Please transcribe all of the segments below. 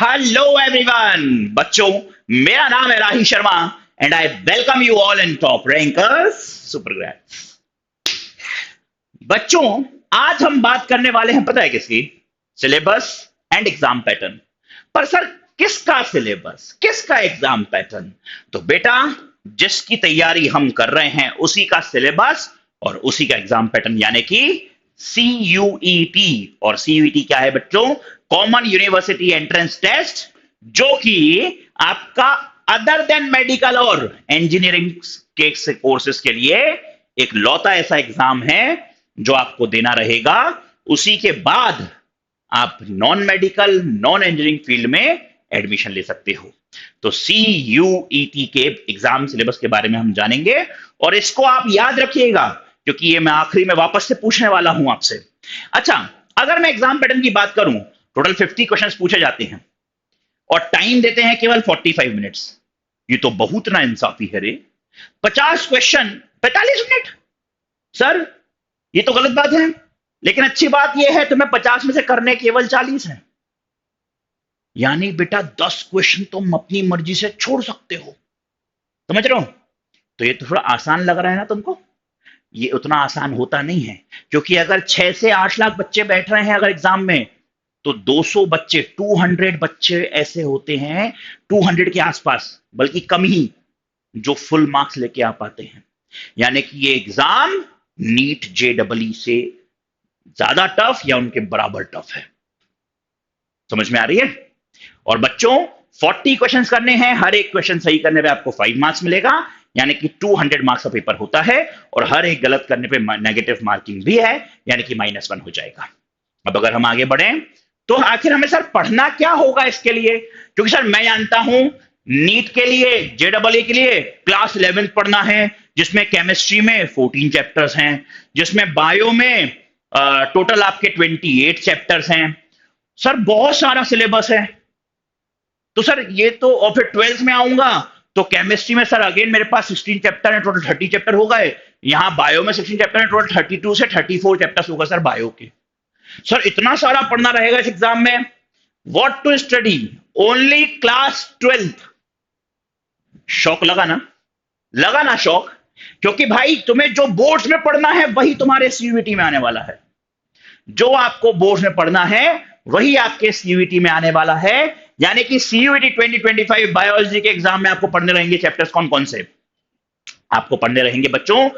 Hello everyone बच्चों, मेरा नाम है Rahi Sharma and I welcome you all in top rankers super grades. बच्चों, आज हम बात करने वाले हैं, पता है किसकी? Syllabus and exam pattern. पर सर, किसका सिलेबस, किसका एग्जाम पैटर्न? तो बेटा, जिसकी तैयारी हम कर रहे हैं उसी का सिलेबस और उसी का एग्जाम पैटर्न, यानी कि सीयूईटी। और सीयूईटी क्या है बच्चों? कॉमन यूनिवर्सिटी एंट्रेंस टेस्ट, जो कि आपका अदर देन मेडिकल और इंजीनियरिंग के कोर्सेज के लिए एक लौता ऐसा एग्जाम है जो आपको देना रहेगा। उसी के बाद आप non medical non engineering field में एडमिशन ले सकते हो। तो सीयूईटी के एग्जाम सिलेबस के बारे में हम जानेंगे और इसको आप याद रखिएगा, क्योंकि ये मैं आखिरी में वापस से पूछने वाला हूं आपसे। अच्छा, अगर मैं एग्जाम पैटर्न की बात करूं, टोटल 50 क्वेश्चंस पूछे जाते हैं और टाइम देते हैं केवल 45 मिनट्स। ये तो बहुत ना इंसाफी है रे। 50 क्वेश्चन 45 मिनट। सर, ये तो गलत बात है, लेकिन अच्छी बात यह है तुम्हें 50 में से करने केवल 40 है। यानी बेटा 10 क्वेश्चन तुम अपनी मर्जी से छोड़ सकते हो। समझ रहे हो? तो ये तो थोड़ा आसान लग रहा है ना तुमको? ये उतना आसान होता नहीं है, क्योंकि अगर 6 से 8 लाख बच्चे बैठ रहे हैं अगर एग्जाम में, तो 200 बच्चे, 200 बच्चे ऐसे होते हैं, 200 के आसपास, बल्कि कम ही, जो फुल मार्क्स लेके आ पाते हैं। यानी कि ये एग्जाम नीट जेडबलई से ज्यादा टफ या उनके बराबर टफ है। समझ में आ रही है? और बच्चों, 40 क्वेश्चंस करने हैं, हर एक क्वेश्चन सही करने पे आपको 5 मार्क्स मिलेगा, यानी कि 200 मार्क्स का पेपर होता है। और हर एक गलत करने पे नेगेटिव मार्किंग भी है, यानी कि -1 हो जाएगा। अब अगर हम आगे बढ़े, तो आखिर हमें सर पढ़ना क्या होगा इसके लिए? क्योंकि सर मैं जानता हूं नीट के लिए, जेडबलई के लिए क्लास 11 पढ़ना है, जिसमें केमिस्ट्री में 14 चैप्टर्स हैं, जिसमें बायो में टोटल आपके 28 चैप्टर्स हैं। सर बहुत सारा सिलेबस है। तो सर ये तो, और फिर 12th में आऊंगा तो केमिस्ट्री में सर अगेन मेरे पास 16 चैप्टर है, टोटल 30 चैप्टर हो गए। यहां बायो में 16 चैप्टर है, टोटल 32 से 34 चैप्टर्स होगा सर बायो के। सर इतना सारा पढ़ना रहेगा इस एग्जाम में। What to study? Only class 12th। शौक लगा ना? लगा ना शौक? क्योंकि भाई तुम्हें जो बोर्ड्स में पढ़ना है वही तुम्हारे सीयूईटी में आने वाला है। जो आपको बोर्ड्स में पढ़ना है वही आपके सीयूईटी में आने वाला है। यानी कि सीयूईटी 2025 बायोलॉजी के एग्जाम में आपको पढ़ने रहेंगे चैप्टर्स कौन कौन से? आपको पढ़ने रहेंगे बच्चों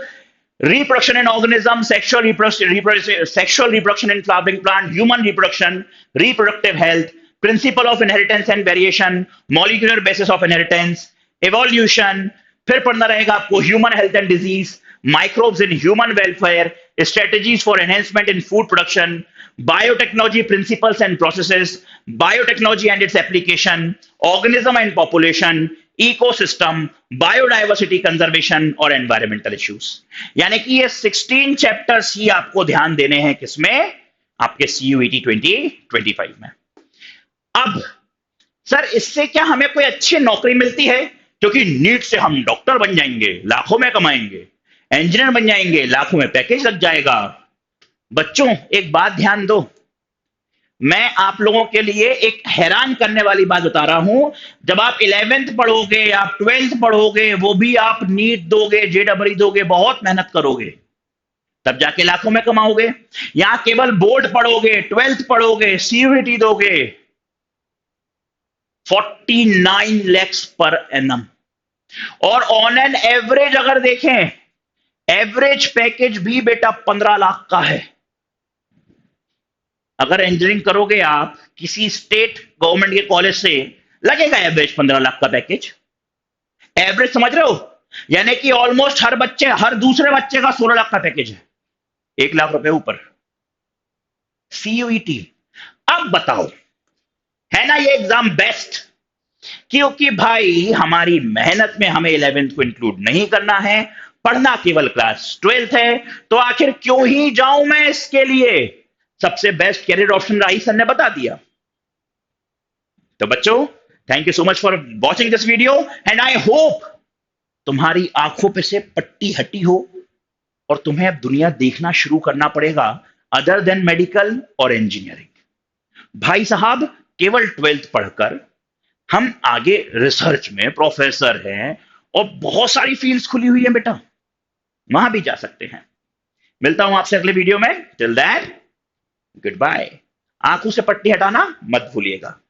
reproduction in organism, sexual reproduction in flowering plant, human reproduction, reproductive health, principle of inheritance and variation, molecular basis of inheritance, evolution। फिर पढ़ना रहेगा आपको human health and disease, microbes in human welfare, strategies for enhancement in food production, biotechnology principles and processes, biotechnology and its application, organism and population, ecosystem, biodiversity conservation और environmental issues. यानी कि ये 16 chapters ही आपको ध्यान देने हैं किसमें? आपके सीयूईटी 2025 में। अब सर इससे क्या हमें कोई अच्छी नौकरी मिलती है? क्योंकि नीट से हम डॉक्टर बन जाएंगे, लाखों में कमाएंगे, इंजीनियर बन जाएंगे, लाखों में पैकेज लग जाएगा। बच्चों एक बात ध्यान दो, मैं आप लोगों के लिए एक हैरान करने वाली बात बता रहा हूं। जब आप 11th पढ़ोगे, आप 12th पढ़ोगे, वो भी आप नीट दोगे, जेडबलई दोगे, बहुत मेहनत करोगे, तब जाके लाखों में कमाओगे। यहां केवल बोर्ड पढ़ोगे, 12th पढ़ोगे, सीयूईटी दोगे, 49 lakhs पर एनम। और ऑन एन एवरेज अगर देखें, एवरेज पैकेज भी बेटा 15 लाख का है। अगर इंजीनियरिंग करोगे आप किसी स्टेट गवर्नमेंट के कॉलेज से, लगेगा एवरेज 15 लाख का पैकेज। एवरेज समझ रहे हो? यानी कि ऑलमोस्ट हर बच्चे, हर दूसरे बच्चे का 16 लाख का पैकेज है, 1 लाख रुपए ऊपर। सीयूईटी। अब बताओ, है ना ये एग्जाम बेस्ट? क्योंकि भाई हमारी मेहनत में हमें 11th को इंक्लूड नहीं करना है, पढ़ना केवल क्लास 12th है। तो आखिर क्यों ही जाऊं मैं इसके लिए? सबसे बेस्ट कैरियर ऑप्शन राही सर ने बता दिया। तो बच्चों, thank you so much for watching this video and I hope तुम्हारी आंखों पे से पट्टी हटी हो और तुम्हें अब दुनिया देखना शुरू करना पड़ेगा अदर देन मेडिकल और इंजीनियरिंग। भाई साहब, केवल 12th पढ़कर हम आगे रिसर्च में प्रोफेसर हैं और बहुत सारी फील्ड्स खुली हुई है बेटा, वहां भी जा सकते हैं। मिलता हूं आपसे अगले वीडियो में। Till that good bye. आंखों से पट्टी हटाना मत भूलिएगा।